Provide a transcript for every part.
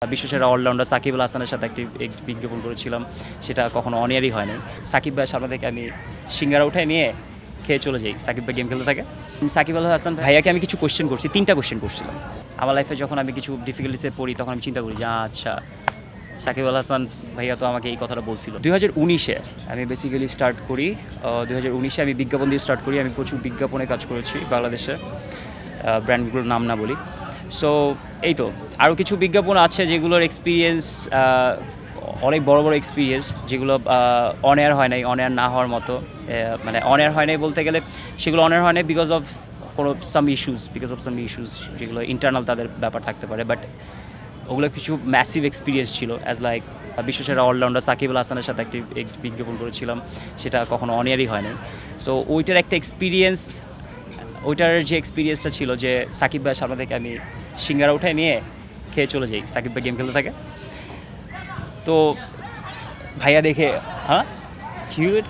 বিশ্বসেরা allrounder Shakib Al হাসানের সাথে একটি বিজ্ঞাপন করেছিলাম, সেটা কখনো অন এয়ারই হয় নাই। সাকিব ভাইয়ের সামনে থেকে আমি সিঙ্গারা উঠায় নিয়ে খেয়ে চলে যাই। সাকিব ভাই গেম খেলতে থাকে। সাকিব আল হাসান ভাইয়াকে আমি কিছু কোয়েশ্চেন করছি, 3টা কোয়েশ্চেন করছিলাম। আমার লাইফে যখন আমি কিছু ডিফিকাল্টিসে পড়ি তখন আমি চিন্তা করি যে আচ্ছা, সাকিব আল হাসান ভাইয়া তো আমাকে এই কথাটা বলছিল। 2019-এ আমি বেসিক্যালি স্টার্ট করি। 2019-এ আমি বিজ্ঞাপন দিয়ে স্টার্ট করি। আমি প্রচুর বিজ্ঞাপনে কাজ করেছি বাংলাদেশে, ব্র্যান্ডগুলোর নাম না বলি। সো এই তো আরও কিছু বিজ্ঞাপন আছে যেগুলোর এক্সপিরিয়েন্স অনেক বড় বড় এক্সপিরিয়েন্স, যেগুলো অন এয়ার হয় নাই, অন এয়ার না হওয়ার মতো। মানে অন এয়ার হয় নাই বলতে গেলে সেগুলো অন এয়ার হয় নাই বিকজ অফ সাম ইস্যুস যেগুলো ইন্টারনাল তাদের ব্যাপার থাকতে পারে। বাট ওগুলো কিছু ম্যাসিভ এক্সপিরিয়েন্স ছিল। As like বিশ্বসেরা allrounder Shakib Al হাসানের সাথে একটি বিজ্ঞাপন করেছিলাম, সেটা কখনো অন এয়ারই হয় নাই। সো ওইটার একটা এক্সপিরিয়েন্স, ওইটার যে এক্সপিরিয়েন্সটা ছিল যে সাকিব ভাইয়ের সামনে থেকে আমি সিঙ্গারা উঠায় নিয়ে খেয়ে চলে যাই। সাকিব ভাই গেম খেলতে থাকে। তো ভাইয়া দেখে কিউট।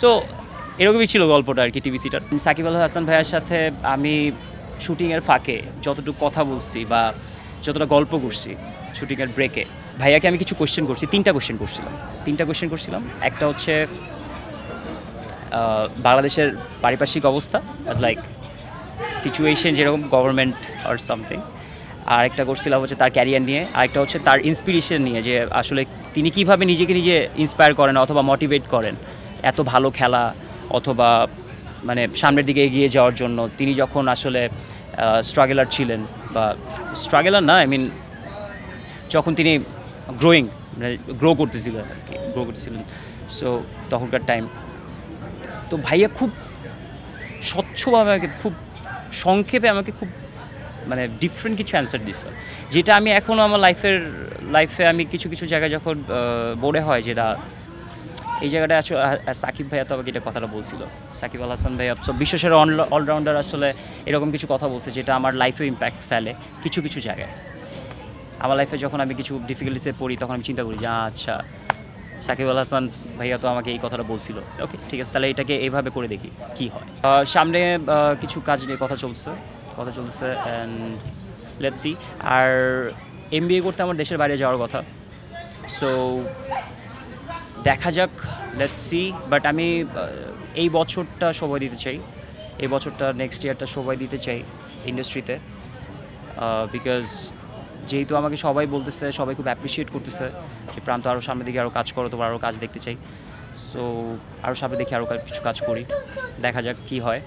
সো এরকমই ছিল গল্পটা আর কি, টিভিসিটার। সাকিব আল হাসান ভাইয়ের সাথে আমি শুটিংয়ের ফাঁকে যতটুকু কথা বলছি বা যতটা গল্প করছি শুটিংয়ের ব্রেকে, ভাইয়াকে আমি কিছু কোয়েশ্চেন করছি, 3টা কোয়েশ্চেন করছিলাম। একটা হচ্ছে বাংলাদেশের পারিপার্শ্বিক অবস্থা, অ্যাজ লাইক সিচুয়েশন যেরকম গভর্নমেন্ট অর সামথিং। আরেকটা করছিলাম হচ্ছে তার ক্যারিয়ার নিয়ে, আরেকটা হচ্ছে তার ইন্সপিরেশন নিয়ে, যে আসলে তিনি কীভাবে নিজেকে নিজে ইন্সপায়ার করেন অথবা মোটিভেট করেন এত ভালো খেলা অথবা মানে সামনের দিকে এগিয়ে যাওয়ার জন্য। তিনি যখন আসলে স্ট্রাগলার ছিলেন, বা স্ট্রাগলার না, আই মিন যখন তিনি গ্রো করতেছিলেন। সো তখনকার টাইম তো ভাইয়া খুব স্বচ্ছভাবে আমাকে খুব সংক্ষেপে আমাকে খুব মানে ডিফারেন্ট কিছু অ্যান্সার দিচ্ছে, যেটা আমি এখনও আমার লাইফে আমি কিছু জায়গায় যখন মনে হয় যেটা এই জায়গাটা আসলে সাকিব ভাইয়া তো আমাকে এটা কথাটা বলছিল। সাকিব আল হাসান ভাইয়া সব বিশ্বসেরা অলরাউন্ডার আসলে এরকম কিছু কথা বলছে যেটা আমার লাইফে ইম্প্যাক্ট ফেলে কিছু জায়গায়। আমার লাইফে যখন আমি কিছু ডিফিকাল্টিসে পড়ি তখন আমি চিন্তা করি যে আচ্ছা, সাকিব আল হাসান ভাইয়া তো আমাকে এই কথাটা বলছিল। ওকে, ঠিক আছে, তাহলে এটাকে এইভাবে করে দেখি কি হয়। সামনে কিছু কাজ নিয়ে কথা চলছে অ্যান্ড লেটস সি। আর MBA করতে আমার দেশের বাইরে যাওয়ার কথা। সো দেখা যাক, লেটস সি। বাট আমি এই বছরটা সময় দিতে চাই, নেক্সট ইয়ারটা সময় দিতে চাই ইন্ডাস্ট্রিতে। বিকজ যেহেতু আমাকে সবাই বলতেছে, সবাই খুব অ্যাপ্রিসিয়েট করতেছে যে প্রান্ত আরও সামনের দিকে আরও কাজ করো, তোমার আরও কাজ দেখতে চাই। সো আরও সামনে দেখি আরও কিছু কাজ করি, দেখা যাক কী হয়।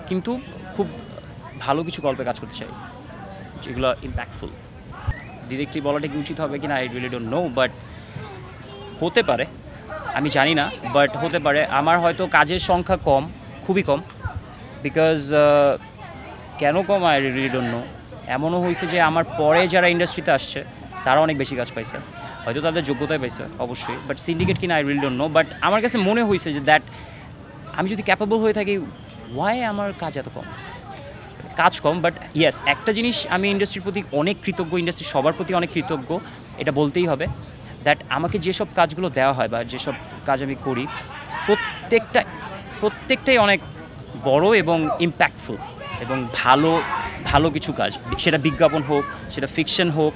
কিন্তু খুব ভালো কিছু গল্পে কাজ করতে চাই যেগুলো ইম্প্যাক্টফুল। ডিরেক্টলি বলাটা কি উচিত হবে কি না, I really don't know, but হতে পারে, আমি জানি না, বাট হতে পারে। আমার হয়তো কাজের সংখ্যা কম, খুবই কম। বিকজ কেন কম, আই রিয়েলি ডোন্ট নো। এমনও হয়েছে যে আমার পরে যারা ইন্ডাস্ট্রিতে আসছে তারা অনেক বেশি কাজ পাইছে, হয়তো তাদের যোগ্যতায় পাইছে অবশ্যই, বাট সিন্ডিকেট কিনা I really don't know. But আমার কাছে মনে হয়েছে যে দ্যাট আমি যদি ক্যাপেবল হয়ে থাকি, ওয়াই আমার কাজ এত কম, বাট ইয়েস, একটা জিনিস আমি ইন্ডাস্ট্রির প্রতি অনেক কৃতজ্ঞ, ইন্ডাস্ট্রি সবার প্রতি অনেক কৃতজ্ঞ, এটা বলতেই হবে। দ্যাট আমাকে যেসব কাজগুলো দেওয়া হয় বা যেসব কাজ আমি করি, প্রত্যেকটাই অনেক বড় এবং ইম্প্যাক্টফুল এবং ভালো কিছু কাজ, সেটা বিজ্ঞাপন হোক, সেটা ফিকশন হোক,